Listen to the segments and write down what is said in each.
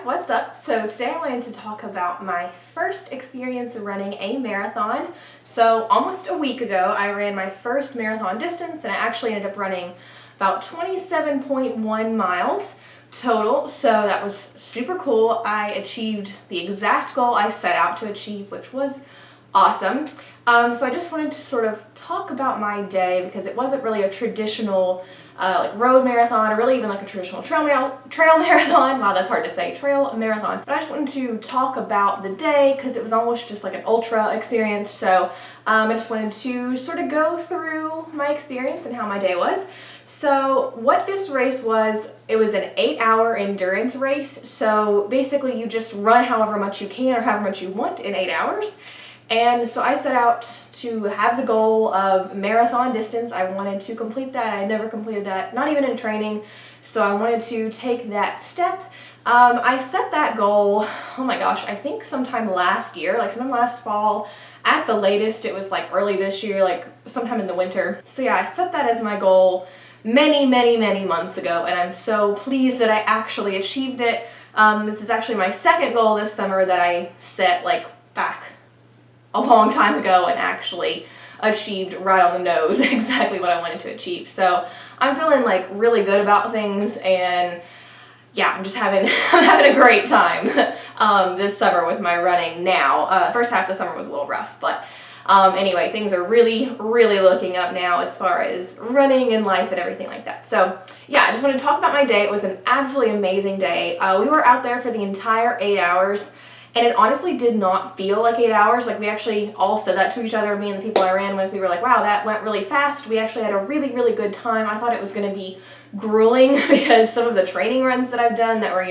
what's up? So today I wanted to talk about my first experience running a marathon. So almost a week ago I ran my first marathon distance, and I actually ended up running about 27.1 miles total. So that was super cool. I achieved the exact goal I set out to achieve, which was awesome. So I just wanted to sort of talk about my day because it wasn't really a traditional like road marathon or really even like a traditional trail marathon. Wow, that's hard to say, trail marathon. But I just wanted to talk about the day because it was almost just like an ultra experience. So I just wanted to sort of go through my experience and how my day was. So what this race was, it was an 8-hour endurance race. So basically you just run however much you can or however much you want in 8 hours. And so I set out to have the goal of marathon distance. I wanted to complete that. I had never completed that, not even in training. So I wanted to take that step. I set that goal, oh my gosh, I think sometime last year, like sometime last fall. At the latest, it was like early this year, like sometime in the winter. So yeah, I set that as my goal many months ago, and I'm so pleased that I actually achieved it. This is actually my second goal this summer that I set like back a long time ago and actually achieved right on the nose exactly what I wanted to achieve. So I'm feeling like really good about things, and yeah, I'm just having I'm having a great time this summer with my running now. First half of the summer was a little rough, but anyway, things are really looking up now as far as running and life and everything like that. So yeah, I just want to talk about my day. It was an absolutely amazing day. We were out there for the entire 8 hours. And it honestly did not feel like 8 hours. Like, we actually all said that to each other, me and the people I ran with. We were like, wow, that went really fast. We actually had a really good time. I thought it was going to be grueling because some of the training runs that I've done that were,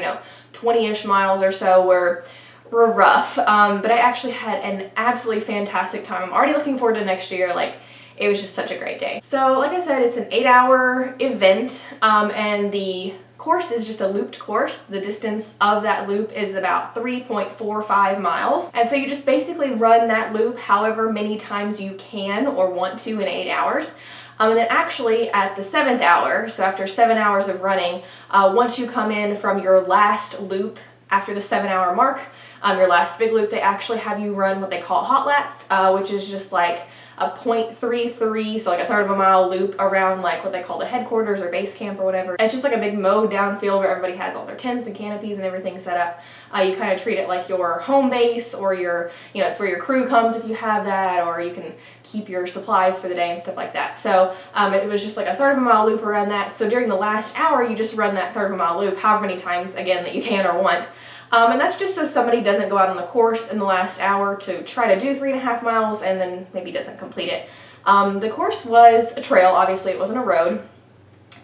20-ish miles or so were rough. But I actually had an absolutely fantastic time. I'm already looking forward to next year. Like, it was just such a great day. So, like I said, it's an 8-hour event, and the course is just a looped course. The distance of that loop is about 3.45 miles. And so you just basically run that loop however many times you can or want to in 8 hours. And then actually at the 7th hour, so after 7 hours of running, once you come in from your last loop after the 7-hour mark, your last big loop, they actually have you run what they call hot laps, which is just like a 0.33, so like a third of a mile loop around like what they call the headquarters or base camp or whatever. It's just like a big mowed down field where everybody has all their tents and canopies and everything set up. You kind of treat it like your home base, or your, it's where your crew comes if you have that, or you can keep your supplies for the day and stuff like that. So it was just like a third of a mile loop around that. So during the last hour, you just run that third of a mile loop however many times, again, that you can or want. And that's just so somebody doesn't go out on the course in the last hour to try to do 3.5 miles and then maybe doesn't complete it. The course was a trail, obviously it wasn't a road,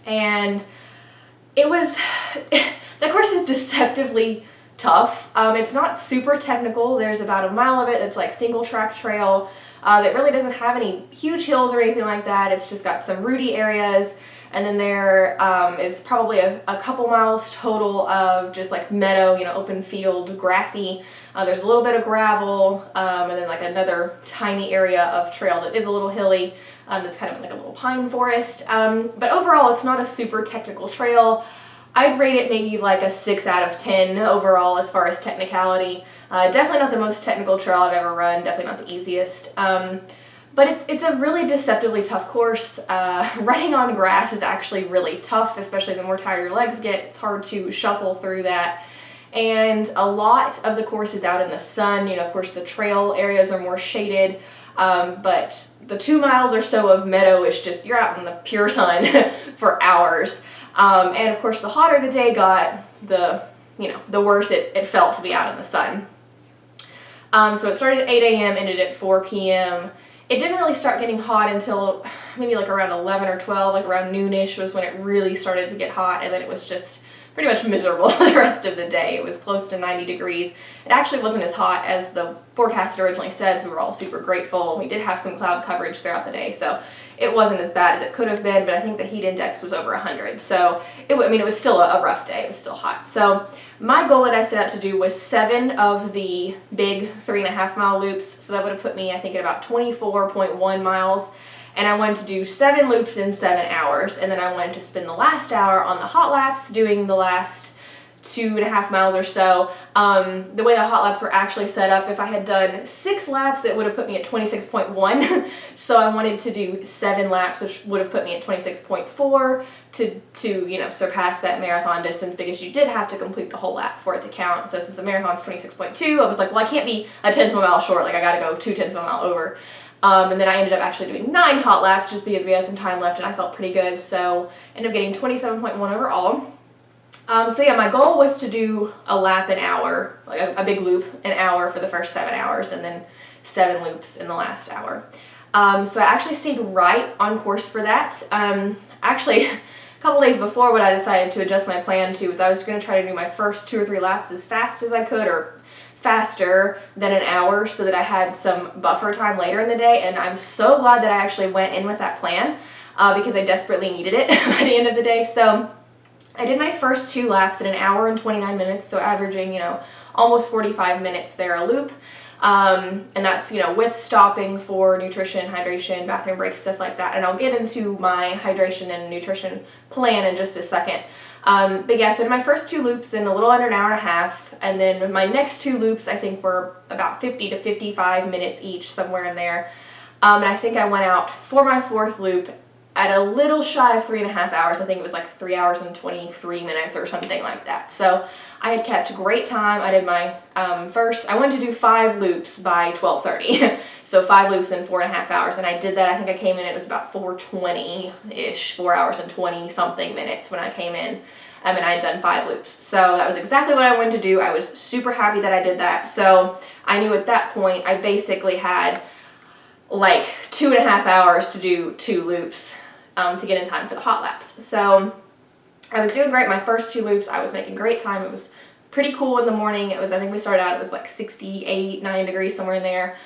and it was, the course is deceptively tough. It's not super technical. There's about a mile of it that's like single track trail that really doesn't have any huge hills or anything like that. It's just got some rooty areas. And then there is probably a couple miles total of just like meadow, open field, grassy. There's a little bit of gravel, and then like another tiny area of trail that is a little hilly. That's kind of like a little pine forest. But overall, it's not a super technical trail. I'd rate it maybe like a 6 out of 10 overall as far as technicality. Definitely not the most technical trail I've ever run. Definitely not the easiest. But it's a really deceptively tough course. Running on grass is actually really tough, especially the more tired your legs get. It's hard to shuffle through that. And a lot of the course is out in the sun. Of course, the trail areas are more shaded, but the 2 miles or so of meadow is just, you're out in the pure sun for hours. And of course, the hotter the day got, the worse it felt to be out in the sun. So it started at 8 a.m., ended at 4 p.m., It didn't really start getting hot until maybe like around 11 or 12, like around noonish was when it really started to get hot, and then it was just pretty much miserable the rest of the day. It was close to 90 degrees. It actually wasn't as hot as the forecast had originally said, so we were all super grateful. We did have some cloud coverage throughout the day, so it wasn't as bad as it could have been, but I think the heat index was over 100. So, it was still a rough day. It was still hot. So, my goal that I set out to do was 7 of the big 3.5 mile loops, so that would have put me, I think, at about 24.1 miles. And I wanted to do 7 loops in 7 hours, and then I wanted to spend the last hour on the hot laps, doing the last 2.5 miles or so. The way the hot laps were actually set up, if I had done 6 laps, it would have put me at 26.1. So I wanted to do 7 laps, which would have put me at 26.4 to you know, surpass that marathon distance, because you did have to complete the whole lap for it to count. So since a marathon's 26.2, I was like, well, I can't be a 1/10 of a mile short. Like, I gotta go 2/10 of a mile over. And then I ended up actually doing 9 hot laps just because we had some time left and I felt pretty good. So ended up getting 27.1 overall. So yeah, my goal was to do a lap an hour, like a big loop an hour for the first 7 hours, and then 7 loops in the last hour. So I actually stayed right on course for that. Actually, a couple days before, what I decided to adjust my plan to was I was going to try to do my first 2 or 3 laps as fast as I could, or faster than an hour, so that I had some buffer time later in the day. And I'm so glad that I actually went in with that plan, because I desperately needed it by the end of the day. So I did my first 2 laps in an hour and 29 minutes, so averaging, you know, almost 45 minutes there a loop. And that's, you know, with stopping for nutrition, hydration, bathroom breaks, stuff like that. And I'll get into my hydration and nutrition plan in just a second. But yeah, so my first 2 loops in a little under an hour and a half, and then my next 2 loops I think were about 50 to 55 minutes each, somewhere in there. And I think I went out for my 4th loop at a little shy of 3.5 hours. I think it was like 3 hours and 23 minutes or something like that. So I had kept great time. I did my I wanted to do 5 loops by 12:30. So 5 loops in 4.5 hours. And I did that. I think I came in, it was about 4:20-ish, 4 hours and 20 something minutes when I came in. And I had done 5 loops. So that was exactly what I wanted to do. I was super happy that I did that. So I knew at that point I basically had like 2.5 hours to do 2 loops to get in time for the hot laps. So I was doing great. My first 2 loops, I was making great time. It was pretty cool in the morning. It was, I think we started out, it was like 68, 9 degrees, somewhere in there.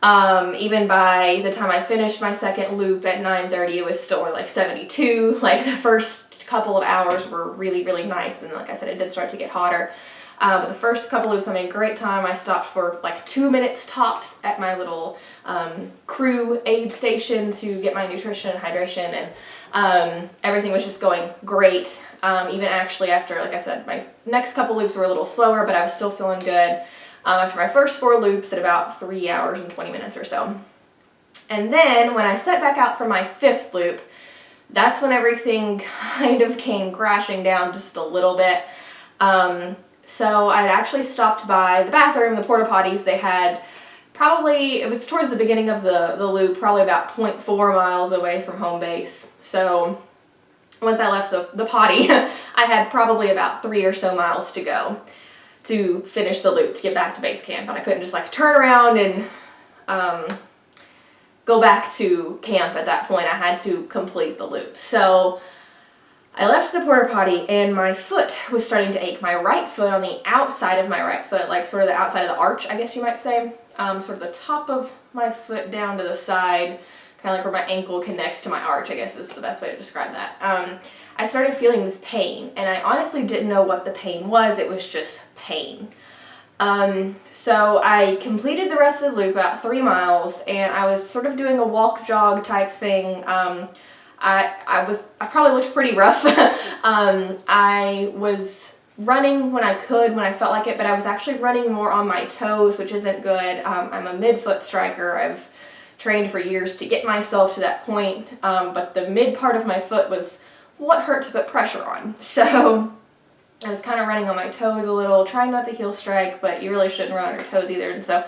Even by the time I finished my second loop at 9:30, it was still like 72. Like, the first couple of hours were really, really nice. And like I said, it did start to get hotter. But the first couple loops I made great time. I stopped for like 2 minutes tops at my little crew aid station to get my nutrition and hydration, and everything was just going great. Even actually after, like I said, my next couple loops were a little slower, but I was still feeling good after my first 4 loops at about 3 hours and 20 minutes or so. And then when I set back out for my 5th loop, that's when everything kind of came crashing down just a little bit. So I'd actually stopped by the bathroom, the porta potties. They had probably, it was towards the beginning of the loop, probably about 0.4 miles away from home base. So once I left the potty, I had probably about 3 or so miles to go to finish the loop, to get back to base camp. And I couldn't just like turn around and go back to camp at that point. I had to complete the loop. So I left the porta potty and my foot was starting to ache. My right foot, on the outside of my right foot, like sort of the outside of the arch, I guess you might say. Sort of the top of my foot down to the side, kind of like where my ankle connects to my arch, I guess is the best way to describe that. I started feeling this pain, and I honestly didn't know what the pain was. It was just pain. So I completed the rest of the loop, about 3 miles, and I was sort of doing a walk jog type thing. I probably looked pretty rough. I was running when I could, when I felt like it, but I was actually running more on my toes, which isn't good. I'm a mid-foot striker. I've trained for years to get myself to that point, but the mid part of my foot was what hurt to put pressure on. So I was kind of running on my toes a little, trying not to heel strike, but you really shouldn't run on your toes either. And so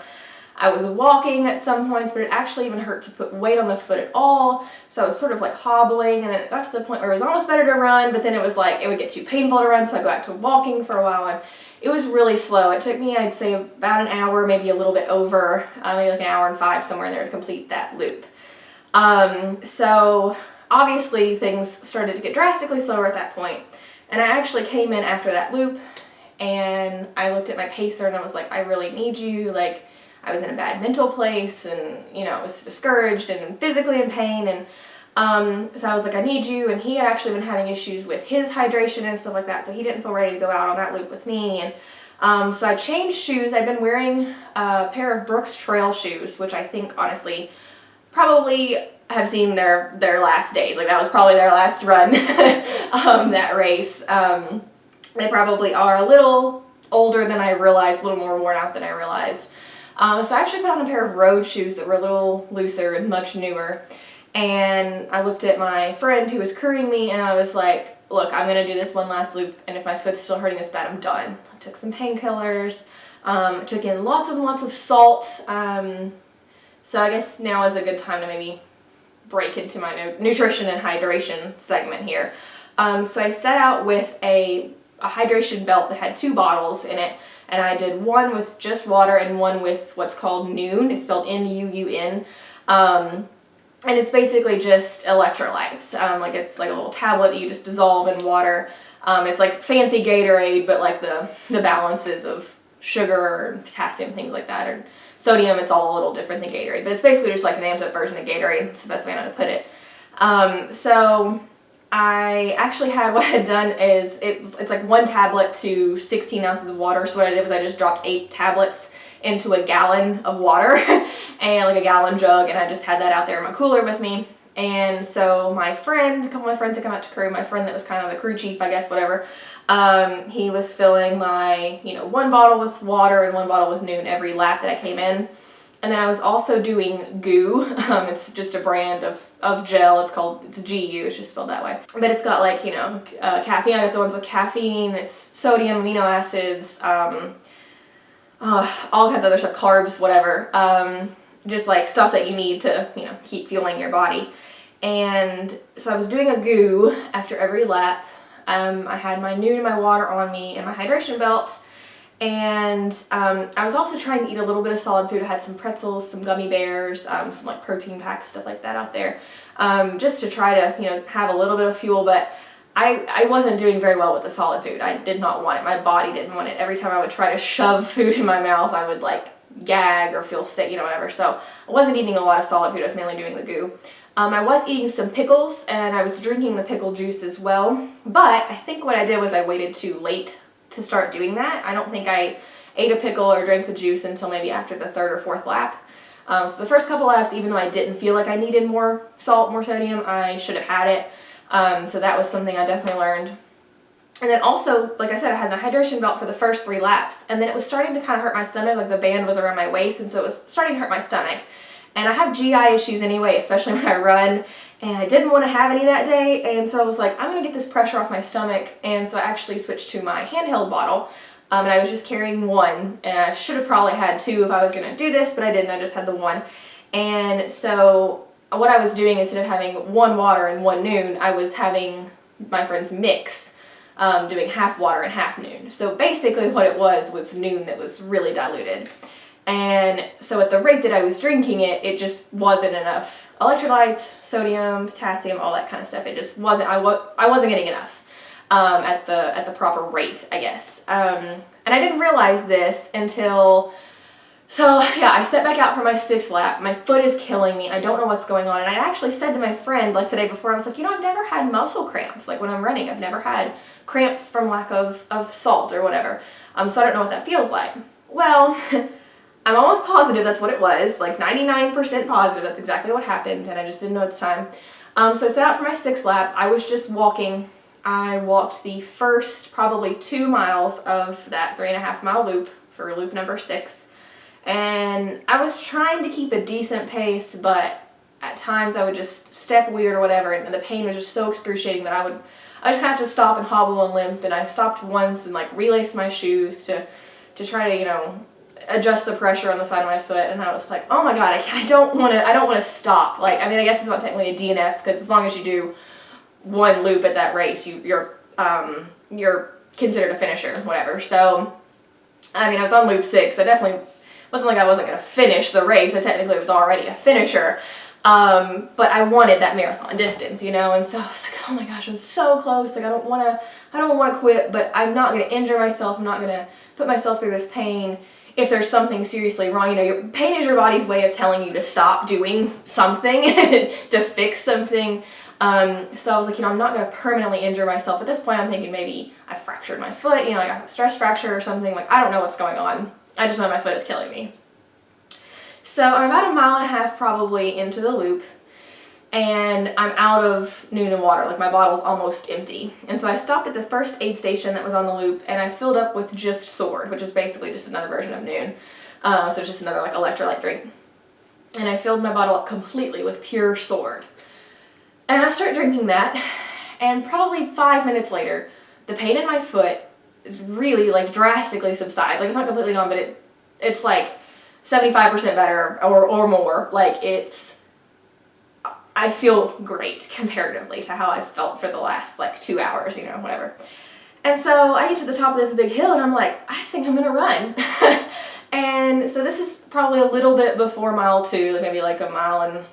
I was walking at some points, but it actually even hurt to put weight on the foot at all. So I was sort of like hobbling, and then it got to the point where it was almost better to run, but then it was like, it would get too painful to run, so I go back to walking for a while, and it was really slow. It took me, I'd say, about an hour, maybe a little bit over, maybe like an hour and 5, somewhere in there, to complete that loop. So obviously things started to get drastically slower at that point, and I actually came in after that loop, and I looked at my pacer, and I was like, I really need you. Like, I was in a bad mental place, and, you know, I was discouraged and physically in pain, and so I was like, I need you. And he had actually been having issues with his hydration and stuff like that, so he didn't feel ready to go out on that loop with me. And so I changed shoes. I'd been wearing a pair of Brooks trail shoes, which I think honestly probably have seen their last days. Like, that was probably their last run, that race. They probably are a little older than I realized, a little more worn out than I realized. So I actually put on a pair of road shoes that were a little looser and much newer. And I looked at my friend who was crewing me and I was like, look, I'm going to do this one last loop, and if my foot's still hurting this bad, I'm done. I took some painkillers, took in lots and lots of salt. So I guess now is a good time to maybe break into my nutrition and hydration segment here. So I set out with a hydration belt that had 2 bottles in it, and I did one with just water and one with what's called Noon. It's spelled N-U-U-N. And it's basically just electrolytes. Like it's like a little tablet that you just dissolve in water. It's like fancy Gatorade, but like the balances of sugar and potassium, things like that, or sodium, it's all a little different than Gatorade. But it's basically just like an amped up version of Gatorade. It's the best way I know to put it. So I actually had, what I had done is, it's like 1 tablet to 16 ounces of water. So what I did was I just dropped 8 tablets into a gallon of water and like a gallon jug, and I just had that out there in my cooler with me. And so my friend, a couple of my friends that come out to crew, my friend that was kind of the crew chief, I guess, whatever, he was filling my, 1 bottle with water and 1 bottle with Noon every lap that I came in. And then I was also doing goo. It's just a brand of gel. It's a GU, it's just spelled that way. But it's got like, caffeine. I got the ones with caffeine, it's sodium, amino acids, all kinds of other stuff, carbs, whatever. Just like stuff that you need to, keep fueling your body. And so I was doing a goo after every lap. I had my Noon and my water on me and my hydration belt. And I was also trying to eat a little bit of solid food. I had some pretzels, some gummy bears, some like protein packs, stuff like that out there, just to try to, have a little bit of fuel. But I wasn't doing very well with the solid food. I did not want it. My body didn't want it. Every time I would try to shove food in my mouth, I would like gag or feel sick, whatever. So I wasn't eating a lot of solid food. I was mainly doing the goo. I was eating some pickles, and I was drinking the pickle juice as well. But I think what I did was I waited too late to start doing that. I don't think I ate a pickle or drank the juice until maybe after the 3rd or 4th lap. So the first couple laps, even though I didn't feel like I needed more salt, more sodium, I should have had it. So that was something I definitely learned. And then also, like I said, I had my hydration belt for the first 3 laps, and then it was starting to kind of hurt my stomach, like the band was around my waist, and so it was starting to hurt my stomach. And I have GI issues anyway, especially when I run, and I didn't want to have any that day, and so I was like, I'm going to get this pressure off my stomach, and so I actually switched to my handheld bottle, and I was just carrying 1, and I should have probably had 2 if I was going to do this, but I didn't, I just had the 1. And so what I was doing, instead of having 1 water and 1 Noon, I was having my friend's mix, doing half water and half Noon. So basically what it was Noon that was really diluted. And so at the rate that I was drinking it, it just wasn't enough electrolytes, sodium, potassium, all that kind of stuff. It just wasn't, I wasn't getting enough at the proper rate, I guess. And I didn't realize this until, so yeah, I set back out for my 6th lap. My foot is killing me. I don't know what's going on. And I actually said to my friend like the day before, I was like, I've never had muscle cramps. Like when I'm running, I've never had cramps from lack of salt or whatever. So I don't know what that feels like. Well, I'm almost positive that's what it was, like 99% positive that's exactly what happened, and I just didn't know at the time. So I set out for my 6th lap. I was just walking. I walked the first probably 2 miles of that 3.5 mile loop for loop number 6. And I was trying to keep a decent pace, but at times I would just step weird or whatever, and the pain was just so excruciating that I just kind of have to stop and hobble and limp. And I stopped once and like relaced my shoes to try to, adjust the pressure on the side of my foot, and I was like, oh my god, I don't want to stop. Like, I mean, I guess it's not technically a DNF, because as long as you do 1 loop at that race, you're considered a finisher, whatever. So, I mean, I was on loop 6. I definitely wasn't like I wasn't going to finish the race. I technically was already a finisher. But I wanted that marathon distance, and so I was like, oh my gosh, I'm so close. Like, I don't want to quit, but I'm not going to injure myself. I'm not going to put myself through this pain if there's something seriously wrong. Your pain is your body's way of telling you to stop doing something, to fix something. So I was like, I'm not going to permanently injure myself. At this point, I'm thinking maybe I fractured my foot, like I have a stress fracture or something. Like, I don't know what's going on. I just know my foot is killing me. So I'm about 1.5 miles probably into the loop, and I'm out of Noon and water. Like, my bottle's almost empty. And so I stopped at the first aid station that was on the loop, and I filled up with just Sword, which is basically just another version of Noon. So it's just another like electrolyte drink. And I filled my bottle up completely with pure Sword. And I start drinking that, and probably 5 minutes later, the pain in my foot really like drastically subsides. Like, it's not completely gone, but it's like 75% better or more. Like, I feel great comparatively to how I felt for the last like 2 hours, you know, whatever. And so I get to the top of this big hill and I'm like, I think I'm gonna run. And so this is probably a little bit before mile 2, maybe like a mile and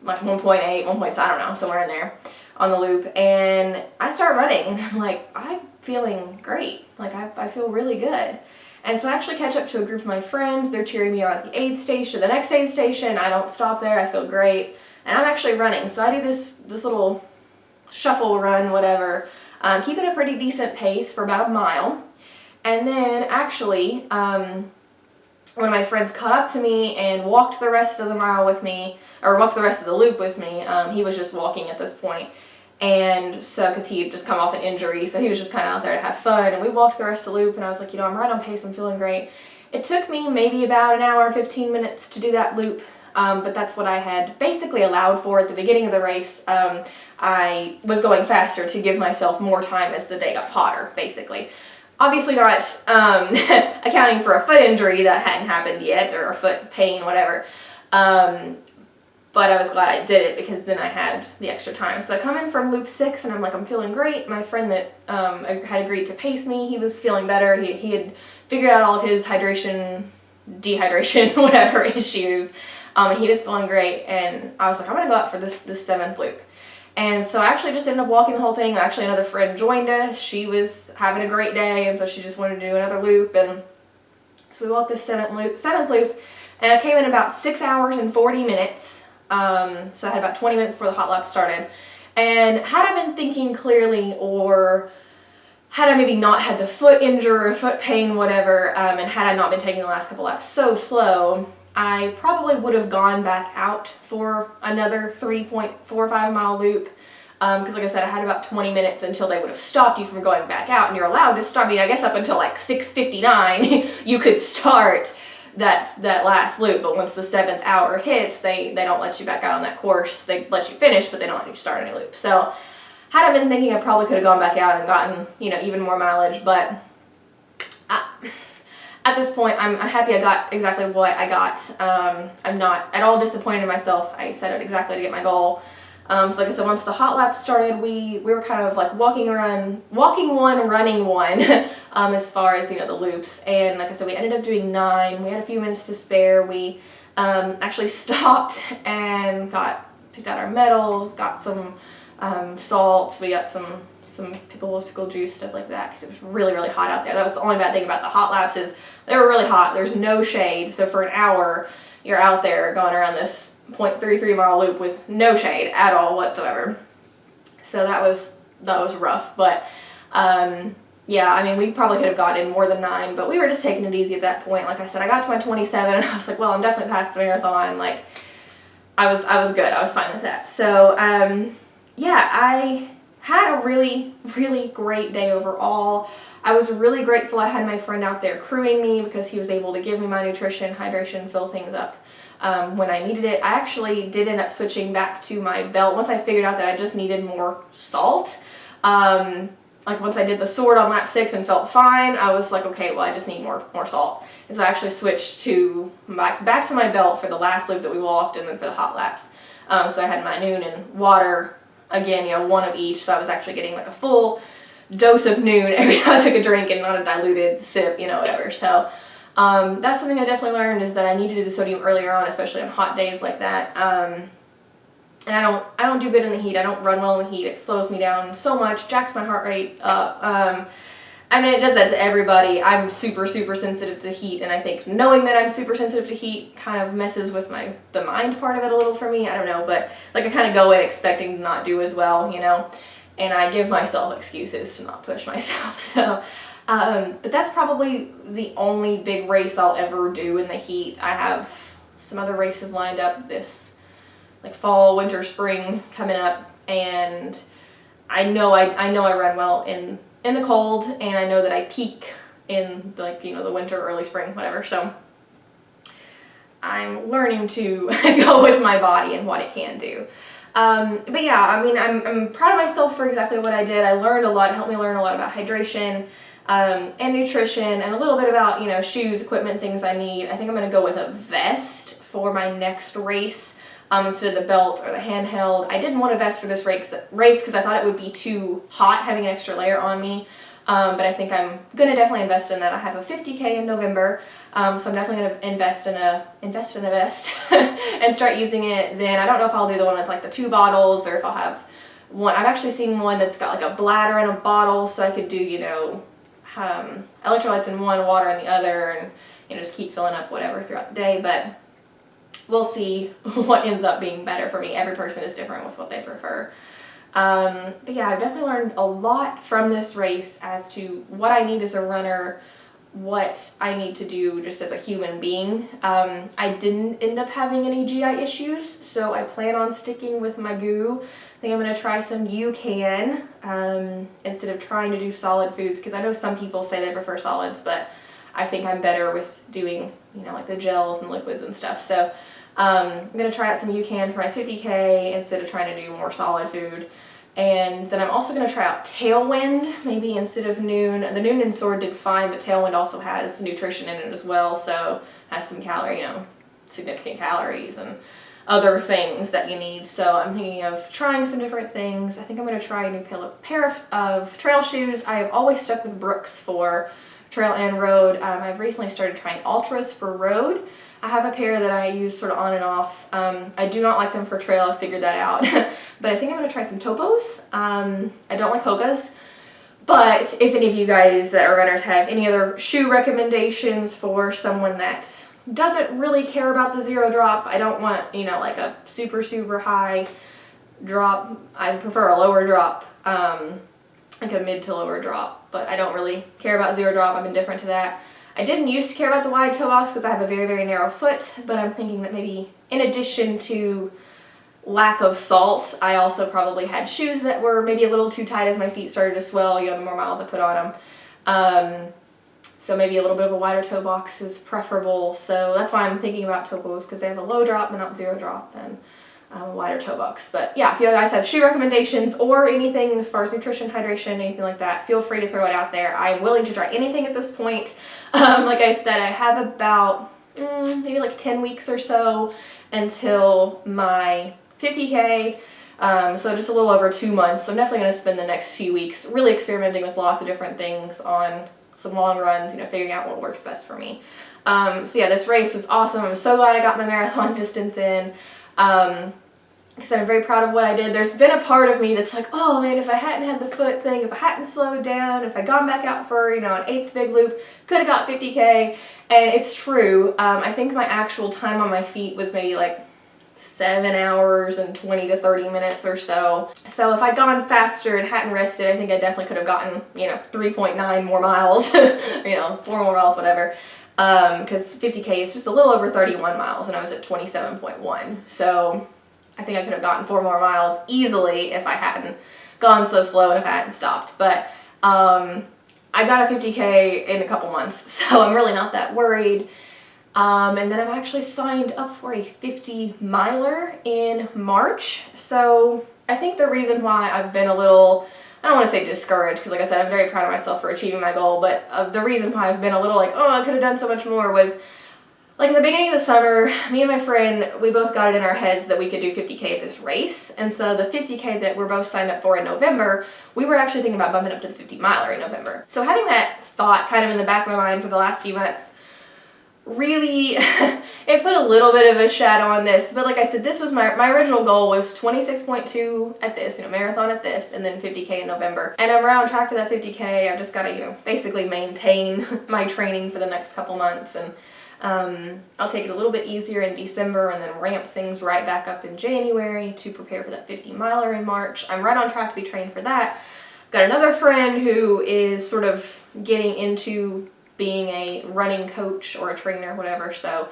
like 1.8, 1.6, I don't know, somewhere in there on the loop. And I start running and I'm like, I'm feeling great. Like, I feel really good. And so I actually catch up to a group of my friends. They're cheering me on at the aid station, the next aid station. I don't stop there. I feel great. And I'm actually running. So I do this little shuffle run, whatever, keeping a pretty decent pace for about a mile. And then actually, one of my friends caught up to me and walked the rest of the mile with me, or walked the rest of the loop with me. He was just walking at this point. And so, because he had just come off an injury, so he was just kind of out there to have fun. And we walked the rest of the loop, and I was like, you know, I'm right on pace, I'm feeling great. It took me maybe about an hour and 15 minutes to do that loop. But that's what I had basically allowed for at the beginning of the race. I was going faster to give myself more time as the day got hotter, basically. Obviously not accounting for a foot injury that hadn't happened yet, or a foot pain, whatever. But I was glad I did it because then I had the extra time. So I come in from loop 6 and I'm like, I'm feeling great. My friend that had agreed to pace me, he was feeling better. He had figured out all of his hydration, dehydration, whatever issues. And he was feeling great, and I was like, I'm gonna go out for this 7th loop. And so I actually just ended up walking the whole thing. Actually, another friend joined us. She was having a great day, and so she just wanted to do another loop. And so we walked this 7th loop, and I came in about 6 hours and 40 minutes. So I had about 20 minutes before the hot lap started. And had I been thinking clearly, or had I maybe not had the foot injury or foot pain, whatever, and had I not been taking the last couple laps so slow, I probably would have gone back out for another 3.45 mile loop. Because like I said, I had about 20 minutes until they would have stopped you from going back out, and you're allowed to start. I mean, I guess up until like 6:59 you could start that last loop, but once the 7th hour hits, they don't let you back out on that course. They let you finish, but they don't let you start any loop. So had I been thinking, I probably could have gone back out and gotten, you know, even more mileage, but at this point, I'm happy I got exactly what I got. I'm not at all disappointed in myself. I set out exactly to get my goal. So like I said, once the hot lap started, we were kind of like walking one, running one, as far as, you know, the loops. And like I said, we ended up doing 9. We had a few minutes to spare. We actually stopped and picked out our medals, got some salt. We got some pickles, pickle juice, stuff like that, because it was really, really hot out there. That was the only bad thing about the hot laps, is they were really hot. There's no shade, so for an hour you're out there going around this 0.33 mile loop with no shade at all whatsoever. So that was rough, but yeah, I mean, we probably could have gotten more than 9, but we were just taking it easy at that point. Like I said, I got to my 27 and I was like, well, I'm definitely past the marathon. Like, I was good. I was fine with that. So yeah, I had a really, really great day overall. I was really grateful I had my friend out there crewing me, because he was able to give me my nutrition, hydration, fill things up when I needed it. I actually did end up switching back to my belt once I figured out that I just needed more salt. Like once I did the Sword on lap 6 and felt fine, I was like, okay, well, I just need more salt. And so I actually switched back to my belt for the last loop that we walked, and then for the hot laps. So I had my Noon and water, again, you know, 1 of each, so I was actually getting like a full dose of Noon every time I took a drink, and not a diluted sip, you know, whatever. So that's something I definitely learned, is that I need to do the sodium earlier on, especially on hot days like that. And I don't do good in the heat. I don't run well in the heat. It slows me down so much, jacks my heart rate up. I mean, it does that to everybody. I'm super, super sensitive to heat, and I think knowing that I'm super sensitive to heat kind of messes with the mind part of it a little for me. I don't know, but like I kind of go in expecting to not do as well, you know, and I give myself excuses to not push myself. So, but that's probably the only big race I'll ever do in the heat. I have some other races lined up this like fall, winter, spring coming up, and I know I run well in the cold, and I know that I peak in like, you know, the winter, early spring, whatever. So I'm learning to go with my body and what it can do. But yeah, I mean, I'm proud of myself for exactly what I did. I learned a lot. It helped me learn a lot about hydration and nutrition, and a little bit about, you know, shoes, equipment, things I need. I think I'm going to go with a vest for my next race instead of the belt or the handheld. I didn't want a vest for this race because I thought it would be too hot having an extra layer on me. But I think I'm going to definitely invest in that. I have a 50K in November, so I'm definitely going to invest in a vest and start using it. Then I don't know if I'll do the one with like the 2 bottles, or if I'll have one. I've actually seen one that's got like a bladder in a bottle, so I could do, you know, electrolytes in one, water in the other, and, you know, just keep filling up whatever throughout the day. But we'll see what ends up being better for me. Every person is different with what they prefer. But yeah, I've definitely learned a lot from this race as to what I need as a runner, what I need to do just as a human being. I didn't end up having any GI issues, so I plan on sticking with my goo. I think I'm going to try some UCAN instead of trying to do solid foods, because I know some people say they prefer solids, but I think I'm better with doing, you know, like the gels and liquids and stuff. So I'm going to try out some UCAN for my 50K instead of trying to do more solid food. And then I'm also going to try out Tailwind, maybe instead of Noon. The Noon and Sword did fine, but Tailwind also has nutrition in it as well, so has some significant calories and other things that you need. So I'm thinking of trying some different things. I think I'm going to try a new pair of trail shoes. I have always stuck with Brooks for trail and road. I've recently started trying Ultras for road. I have a pair that I use sort of on and off. I do not like them for trail, I figured that out. But I think I'm going to try some Topos. I don't like Hoka's. But if any of you guys that are runners have any other shoe recommendations for someone that doesn't really care about the 0 drop, I don't want, you know, like a super, super high drop. I prefer a lower drop, like a mid to lower drop. But I don't really care about 0 drop. I'm indifferent to that. I didn't used to care about the wide toe box because I have a very, very narrow foot, but I'm thinking that maybe in addition to lack of salt, I also probably had shoes that were maybe a little too tight as my feet started to swell, you know, the more miles I put on them. So maybe a little bit of a wider toe box is preferable. So that's why I'm thinking about Topos, because they have a low drop but not 0 drop, and a wider toe box. But yeah, if you guys have shoe recommendations or anything as far as nutrition, hydration, anything like that, feel free to throw it out there. I'm willing to try anything at this point. Like I said, I have about maybe like 10 weeks or so until my 50K. So just a little over 2 months. So I'm definitely going to spend the next few weeks really experimenting with lots of different things on some long runs, you know, figuring out what works best for me. So yeah, this race was awesome. I'm so glad I got my marathon distance in. Because I'm very proud of what I did. There's been a part of me that's like, oh man, if I hadn't had the foot thing, if I hadn't slowed down, if I'd gone back out for, you know, an 8th big loop, could have got 50K. And it's true. I think my actual time on my feet was maybe like 7 hours and 20 to 30 minutes or so. So if I'd gone faster and hadn't rested, I think I definitely could have gotten, you know, 3.9 more miles, you know, 4 more miles, whatever. Because 50K is just a little over 31 miles and I was at 27.1. So I think I could have gotten 4 more miles easily if I hadn't gone so slow and if I hadn't stopped. But I got a 50K in a couple months, so I'm really not that worried. And then I'm actually signed up for a 50 miler in March. So I think the reason why I've been a little, I don't want to say discouraged, because like I said, I'm very proud of myself for achieving my goal, but the reason why I've been a little like, oh, I could have done so much more was, like at the beginning of the summer, me and my friend, we both got it in our heads that we could do 50K at this race. And so the 50K that we're both signed up for in November, we were actually thinking about bumping up to the 50 miler in November. So having that thought kind of in the back of my mind for the last few months, really, it put a little bit of a shadow on this. But like I said, this was my original goal was 26.2 at this, you know, marathon at this, and then 50K in November. And I'm right on track for that 50K. I've just got to, you know, basically maintain my training for the next couple months. And I'll take it a little bit easier in December and then ramp things right back up in January to prepare for that 50 miler in March. I'm right on track to be trained for that. Got another friend who is sort of getting into being a running coach or a trainer, whatever. So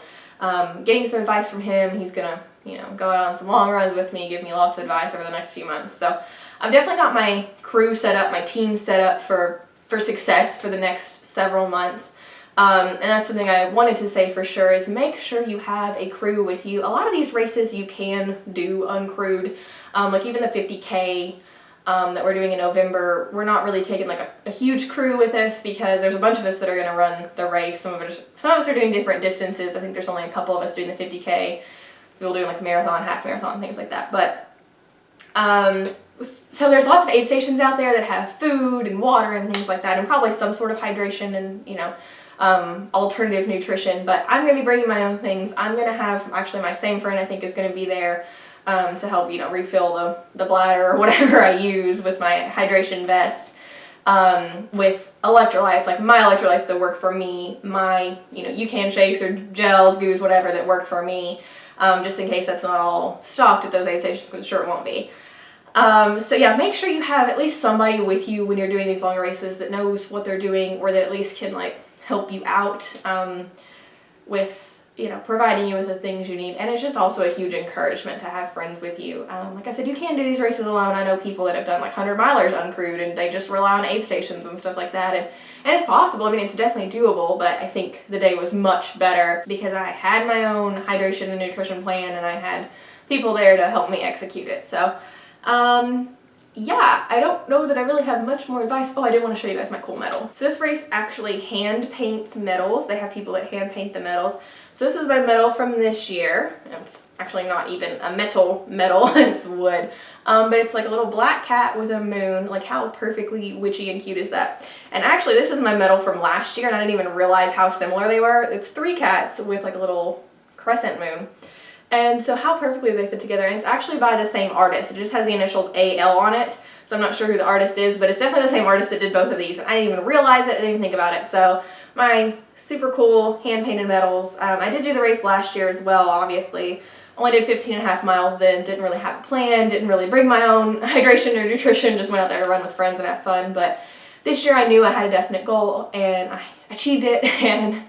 getting some advice from him. He's gonna you know, go out on some long runs with me, give me lots of advice over the next few months. So I've definitely got my crew set up, my team set up for success for the next several months. And that's something I wanted to say for sure, is make sure you have a crew with you. A lot of these races you can do uncrewed, like even the 50K that we're doing in November, we're not really taking like a huge crew with us because there's a bunch of us that are going to run the race. Some of us are doing different distances. I think there's only a couple of us doing the 50K. People doing like marathon, half marathon, things like that. But so there's lots of aid stations out there that have food and water and things like that, and probably some sort of hydration and, you know, alternative nutrition. But I'm going to be bringing my own things. I'm going to have, actually my same friend I think is going to be there to help, you know, refill the bladder or whatever I use with my hydration vest, with electrolytes, like my electrolytes that work for me, my, you know, UCAN shakes or gels, goos, whatever that work for me, just in case that's not all stocked at those aid stations, because I'm sure it won't be. So yeah, make sure you have at least somebody with you when you're doing these long races that knows what they're doing, or that at least can like help you out with, you know, providing you with the things you need. And it's just also a huge encouragement to have friends with you. Like I said, you can't do these races alone. I know people that have done like 100 milers uncrewed and they just rely on aid stations and stuff like that. And it's possible. I mean, it's definitely doable, but I think the day was much better because I had my own hydration and nutrition plan and I had people there to help me execute it. So, yeah, I don't know that I really have much more advice. Oh, I did want to show you guys my cool medal. So this race actually hand paints medals. They have people that hand paint the medals. So this is my medal from this year. It's actually not even a metal medal, it's wood. But it's like a little black cat with a moon. Like, how perfectly witchy and cute is that? And actually this is my medal from last year and I didn't even realize how similar they were. It's 3 cats with like a little crescent moon. And so how perfectly they fit together, and it's actually by the same artist. It just has the initials AL on it, so I'm not sure who the artist is, but it's definitely the same artist that did both of these, and I didn't even realize it, I didn't even think about it. So my super cool hand-painted medals. I did do the race last year as well, obviously. Only did 15.5 miles then, didn't really have a plan, didn't really bring my own hydration or nutrition, just went out there to run with friends and have fun. But this year I knew I had a definite goal, and I achieved it, and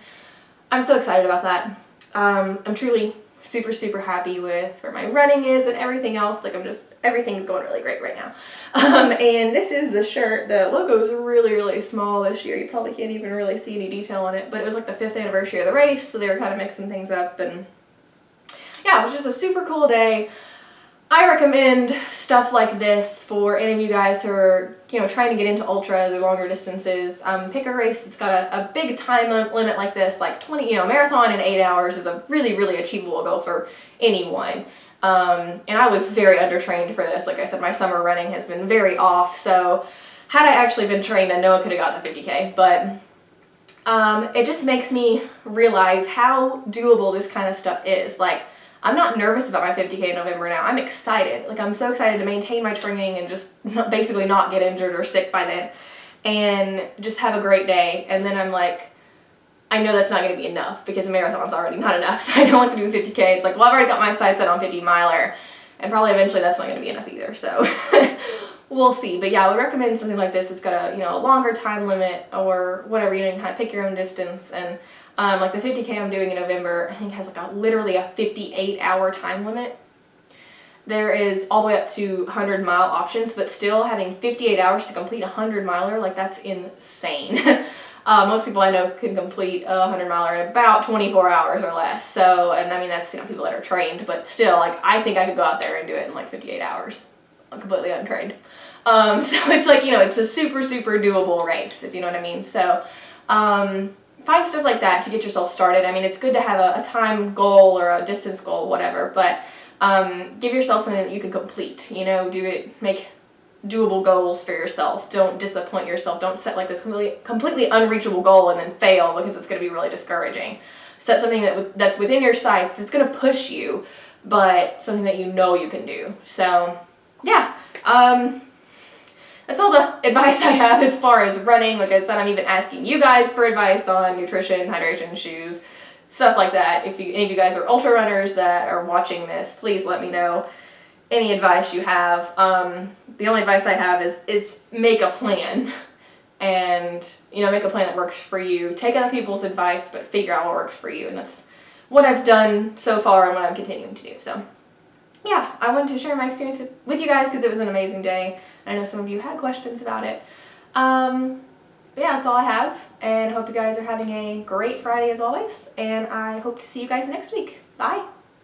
I'm so excited about that. I'm truly super happy with where my running is and everything else. Like, everything's going really great right now. And this is the shirt. The logo is really small this year. You probably can't even really see any detail on it, but it was like the 5th anniversary of the race, so they were kind of mixing things up, and yeah, it was just a super cool day. I recommend stuff like this for any of you guys who are, you know, trying to get into ultras or longer distances. Pick a race that's got a big time limit like this, like 20, you know, marathon in 8 hours is a really achievable goal for anyone. And I was very undertrained for this. Like I said, my summer running has been very off, so had I actually been trained, I know I could have got the 50K, but it just makes me realize how doable this kind of stuff is. Like, I'm not nervous about my 50K in November now. I'm excited. Like, I'm so excited to maintain my training and just basically not get injured or sick by then and just have a great day. And then I'm like, I know that's not going to be enough because a marathon's already not enough. So I don't want to do 50K. It's like, well, I've already got my sights set on 50 miler and probably eventually that's not going to be enough either. So we'll see. But yeah, I would recommend something like this. It's got a, you know, a longer time limit or whatever. You know, you can kind of pick your own distance. And like the 50K I'm doing in November, I think has like literally a 58-hour time limit. There is all the way up to 100-mile options, but still having 58 hours to complete a 100-miler, like, that's insane. Most people I know can complete a 100-miler in about 24 hours or less. So, and I mean, that's, you know, people that are trained, but still, like, I think I could go out there and do it in like 58 hours. I'm completely untrained. So it's like, you know, it's a super doable race, if you know what I mean. So, find stuff like that to get yourself started. I mean, it's good to have a time goal or a distance goal, whatever, but give yourself something that you can complete, you know, make doable goals for yourself. Don't disappoint yourself. Don't set like this completely unreachable goal and then fail, because it's going to be really discouraging. Set something that's within your sight, that's going to push you, but something that you know you can do. So, yeah. That's all the advice I have as far as running. Like I said, I'm even asking you guys for advice on nutrition, hydration, shoes, stuff like that. If any of you guys are ultra runners that are watching this, please let me know any advice you have. The only advice I have is make a plan, and, you know, make a plan that works for you. Take other people's advice, but figure out what works for you, and that's what I've done so far and what I'm continuing to do. So yeah, I wanted to share my experience with you guys because it was an amazing day. I know some of you had questions about it. But yeah, that's all I have, and I hope you guys are having a great Friday as always, and I hope to see you guys next week. Bye!